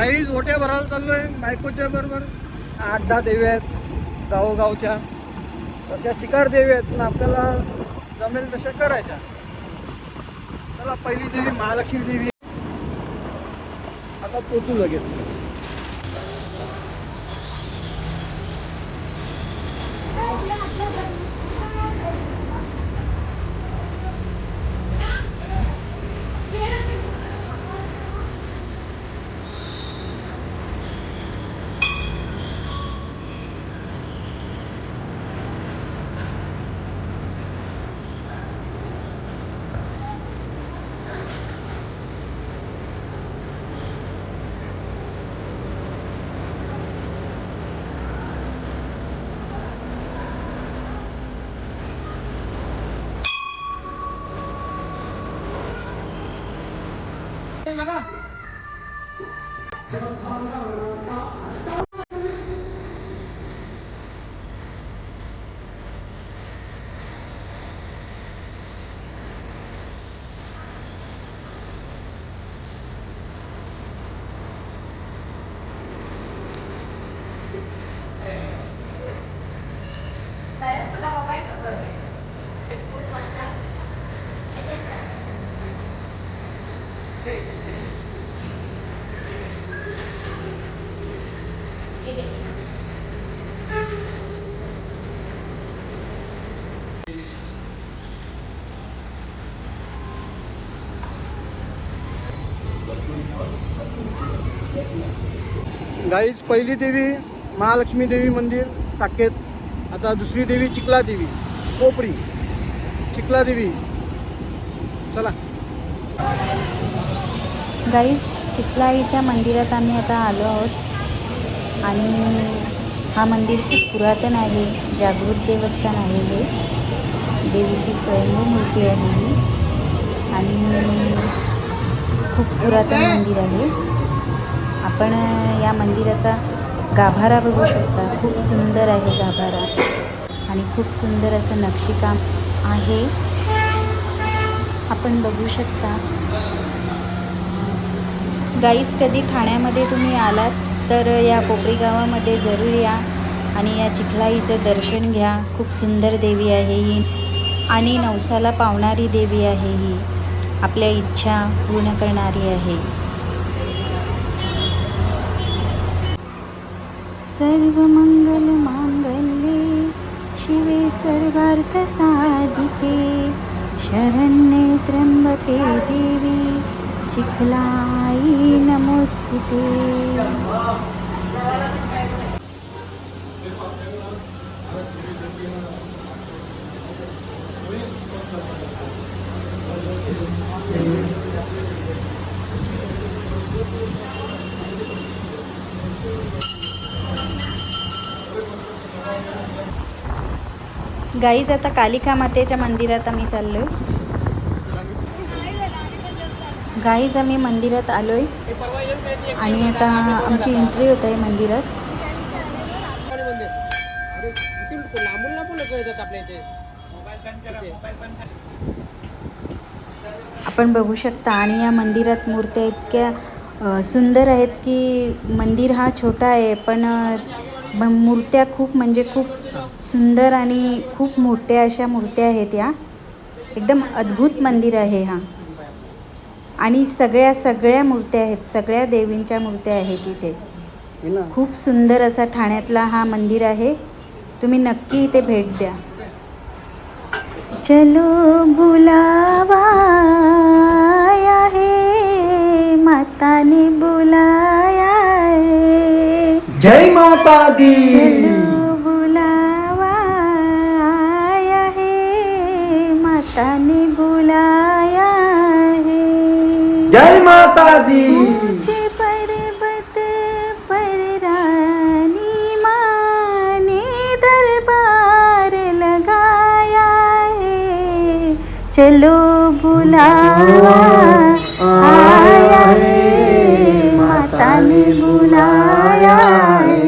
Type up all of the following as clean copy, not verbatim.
Guys ओट्या भरायला चाललोय बायकोच्या बरोबर. 8-10 देवी आहेत गावोगावच्या, तशा चिकार देवी आहेत ना, आपल्याला जमेल तशा करायच्या. चला, पहिली देवी महालक्ष्मी देवी. आता पोचू लगेच. गाईज पहिली देवी महालक्ष्मी देवी मंदिर साकेत. आता दुसरी देवी चिखला देवी कोपरी चिखला देवी. चला गाईज, चिखलाईच्या मंदिरात आम्ही आता आलो आहोत आणि हा मंदिर खूप पुरातन आहे. जागृत देवस्थान आहे हे. देवीची स्वयंभू मूर्ती आहे ही आणि खूप पुरातन मंदिर आहे. आपण या मंदिराचा गाभारा बघू शकता. खूप सुंदर आहे गाभारा आणि खूप सुंदर असं नक्षीकाम आहे. आपण बघू शकता. गाईस, कधी ठाण्यामध्ये तुम्ही आलात तर या कोपरी गावामध्ये जरूर या आणि या चिखलाईचं दर्शन घ्या. खूप सुंदर देवी आहे ही आणि नवसाला पावणारी देवी आहे ही. आपल्या इच्छा पूर्ण करणारी आहे. सर्वमंगल मांगल्ये शिवे सर्वार्थ साधिके शरण्ये त्र्यंबके देवी चिखलाई नमोस्तुते. गाईज, आता कालिका मातेच्या मंदिरात आम्ही चाललोय. गाईज, आम्ही मंदिरात आलोय आणि आता आमची एंट्री होत आहे मंदिरात. आपण बघू शकता आणि या मंदिरात मूर्त्या इतक्या सुंदर आहेत की मंदिर हा छोटा आहे पण मूर्त्या खूप म्हणजे खूप सुंदर आणि खूप मोठ्या अशा मूर्त्या आहेत. या एकदम अद्भुत मंदिर आहे हा आणि सगळ्या मूर्त्या आहेत. सगळ्या देवींच्या मूर्त्या आहेत इथे. खूप सुंदर असा ठाण्यातला हा मंदिर आहे. तुम्ही नक्की इथे भेट द्या. चलो बुलावा है माता ने बुलाया है. जय माता दी. चलो बुलावा है माता ने बुलाया है. जय माता दी. ऊंचे पर्वत पर रानी माँ ने दरबार लगाया है. चलो बुलावा आया है माता ने बुलाया है.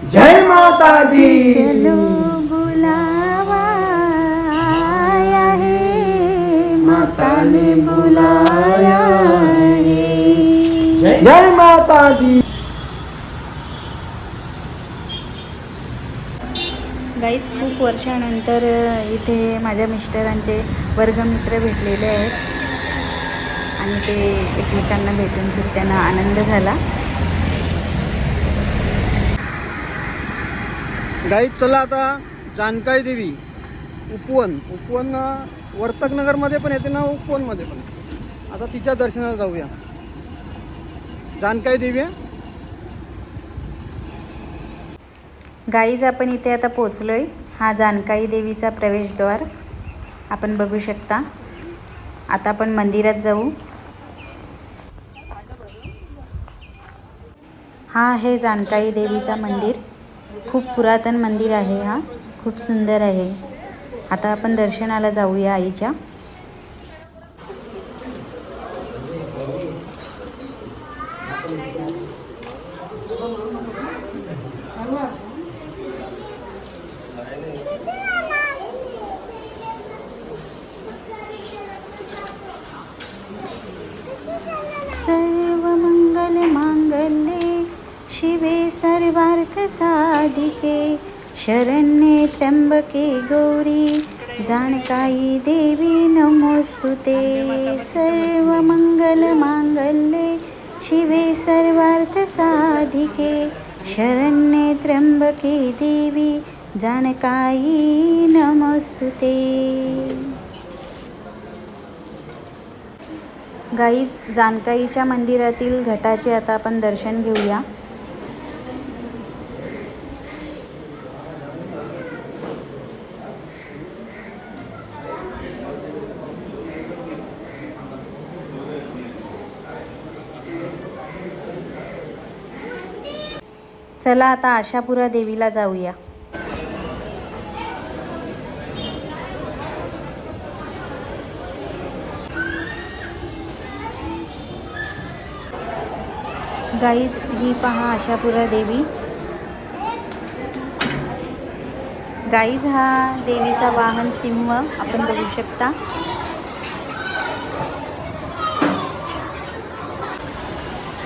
जय माता दी. चलो बुलावा आया है माता ने बुलाया है. जय माता दी. गाईज खूप वर्षानंतर इथे माझ्या मिस्टरांचे वर्गमित्र भेटलेले आहेत आणि ते एकमेकांना भेटून खूप त्यांना आनंद झाला. गाईज चला आता जानकाई देवी उपवन वर्तकनगरमध्ये पण येते ना, उपवनमध्ये पण. आता तिच्या दर्शनाला जाऊया. जानकाई देवी आहे. गाईज आपण इथे आता पोचलोय. हा जानकाई देवीचा प्रवेशद्वार आपण बघू शकता. आता आपण मंदिरात जाऊ. हा आहे जानकाई देवीचा मंदिर. खूप पुरातन मंदिर आहे. हा खूप सुंदर आहे. आता आपण दर्शनाला जाऊया आईच्या. सर्वमंगल मांगल्ये शिवे सर्वार्थ साधिके शरण्ये त्र्यंबके गौरी जानकाई देवी नमोस्तुते. सर्वमंगल मांगल्ये शिवे सर्वार्थ साधिके शरण्ये त्र्यंबके देवी जानकाई नमोस्तुते. गाईज जानकाईच्या मंदिरातील घटाचे आता आपण दर्शन घेऊया. चला आता आशापुरा देवीला जाऊया. गाईज ही पहा आशापुरा देवी. गाईज हा देवीचा वाहन सिंह आपण बघू शकता.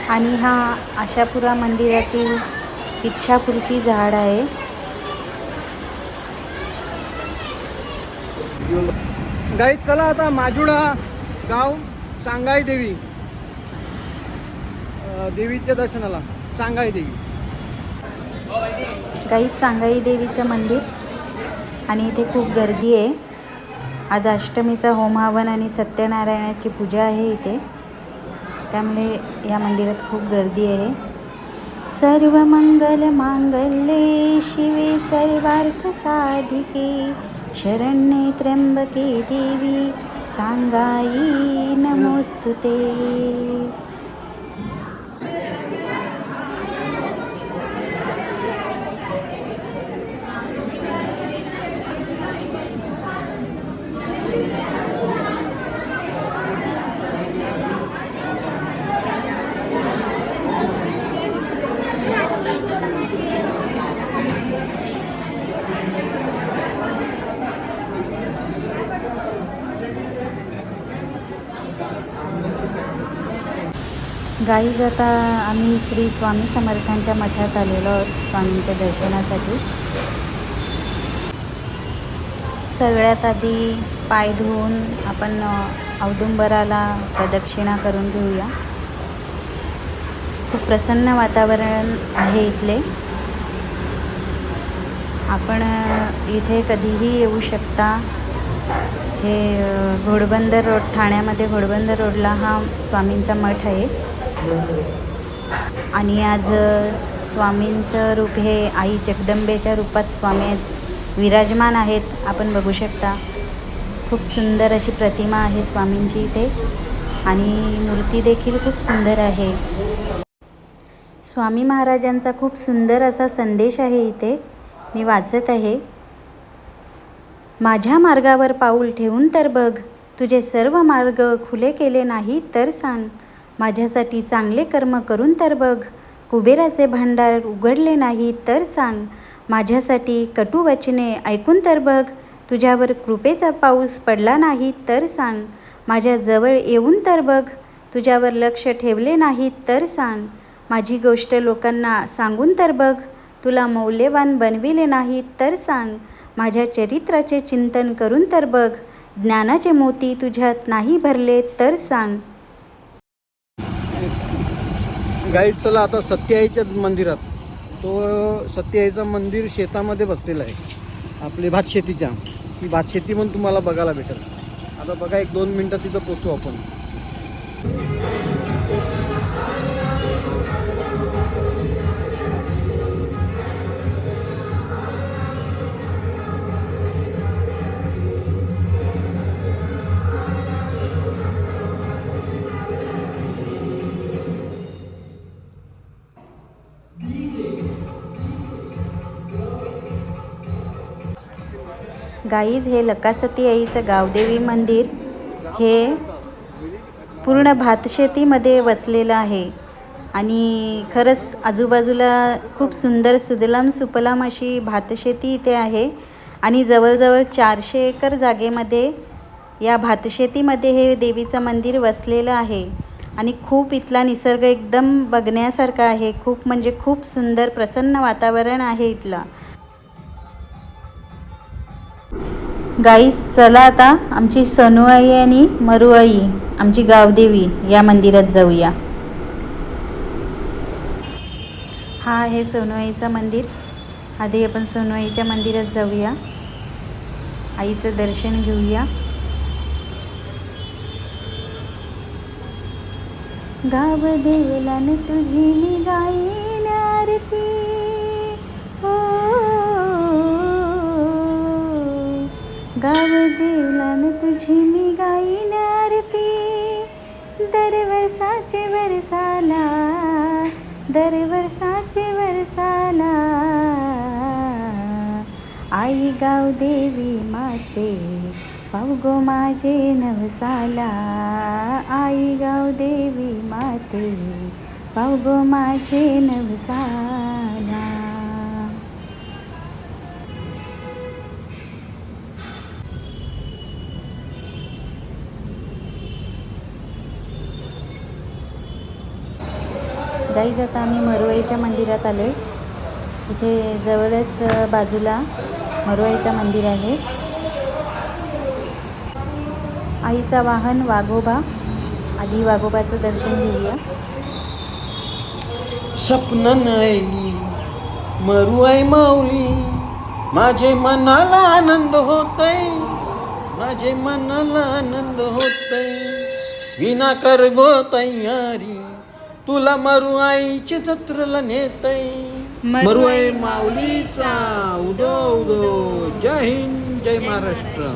आणि हा आशापुरा मंदिरातील इच्छापूर्ती झाड आहे. गाईज चला आता माजुडा गाव सांगाई देवी देवीच्या दर्शनाला. सांगाई देवी. गाईज सांगाई देवीचं मंदिर आणि इथे खूप गर्दी आहे. आज अष्टमीचा होम हवन आणि सत्यनारायणाची पूजा आहे इथे, त्यामुळे या मंदिरात खूप गर्दी आहे. सर्व मंगल मांगल्ये शिवे सर्वार्थ साधिके शरण्ये त्र्यंबके देवी सांगाई नमोस्तुते. गाईज आता आम्ही श्री स्वामी समर्थांच्या मठात आलेलो आहोत स्वामींच्या दर्शनासाठी. सगळ्यात आधी पाय धुवून आपण औदुंबराला प्रदक्षिणा करून घेऊया. खूप प्रसन्न वातावरण आहे इथले. आपण इथे कधीही येऊ शकता. हे घोडबंदर रोड, ठाण्यामध्ये घोडबंदर रोडला हा स्वामींचा मठ आहे. आणि आज स्वामींचं रूप हे आई जगदंबेच्या रूपात स्वामी आज विराजमान आहेत. आपण बघू शकता खूप सुंदर अशी प्रतिमा आहे स्वामींची इथे आणि मूर्ती देखील खूप सुंदर आहे. स्वामी महाराजांचा खूप सुंदर असा संदेश आहे इथे, मी वाचत आहे. माझ्या मार्गावर पाऊल ठेवून तर बघ, तुझे सर्व मार्ग खुले केले नाही तर सांग. माझ्यासाठी चांगले कर्म करून तर बघ, कुबेराचे भांडार उघडले नाही तर सांग. माझ्यासाठी कटू वचने ऐकून तर बघ, तुझ्यावर कृपेचा पाऊस पडला नाही तर सांग. माझ्या जवळ येऊन तर बघ, तुझ्यावर लक्ष ठेवले नाही तर सांग. माझी गोष्ट लोकांना सांगून तर बघ. तुला मौल्यवान बनविले नाही तर सांग. माझ्या चरित्राचे चिंतन करून तर बघ. ज्ञानाचे मोती तुझ्यात नाही भरले तर सांग. गाईड चला आता सत्याईच्या मंदिरात. तो सत्याईचं मंदिर शेतामध्ये बसलेलं आहे आपली भातशेतीच्या. ती भातशेती पण तुम्हाला बघायला भेटेल. आता बघा 1-2 मिनटं तिथं पोचू आपण. गाईज, हे लकासती आईचं गावदेवी मंदिर हे पूर्ण भातशेतीमध्ये वसलेलं आहे आणि खरंच आजूबाजूला खूप सुंदर सुजलाम सुफलाम अशी भातशेती इथे आहे आणि जवळजवळ 400 एकर जागेमध्ये या भातशेतीमध्ये हे देवीचं मंदिर वसलेलं आहे आणि खूप इथला निसर्ग एकदम बघण्यासारखा आहे. खूप म्हणजे खूप सुंदर प्रसन्न वातावरण आहे इथला. गाईस, चला आता आमची सोनूआई आणि मरूआई, आमची गावदेवी, या मंदिरात जाऊया. हा आहे सोनूआईचं मंदिर. आधी आपण सोनूआईच्या मंदिरात जाऊया, आईचं दर्शन घेऊया. गावदेवला न तुझी मी गाईन आरती, हो गावदेवला न तुझी मी गाईन आरती. दरवर्षाचे वर्षाला, दरवर्षाचे वर्षाला, आई गावदेवी माते पाव गो माझे नवसाला. आई गावदेवी माते पाव गो माझे नवसाला. गाईज, आता आम्ही मरूआईच्या मंदिरात आलो आहे. इथे जवळच बाजूला मरूआईचं मंदिर आहे. आईचा वाहन वाघोबा. आधी वाघोबाचं दर्शन घेऊया. स्वप्न नयनी मरूआई माऊली, माझे मनाला आनंद होतय, माझे मनाला आनंद होतय. विना कर गो तयारी, तुला मरूआईची जत्रेला नेतय. मरूआई माऊलीचा उदो उदो. जय हिंद, जय महाराष्ट्र.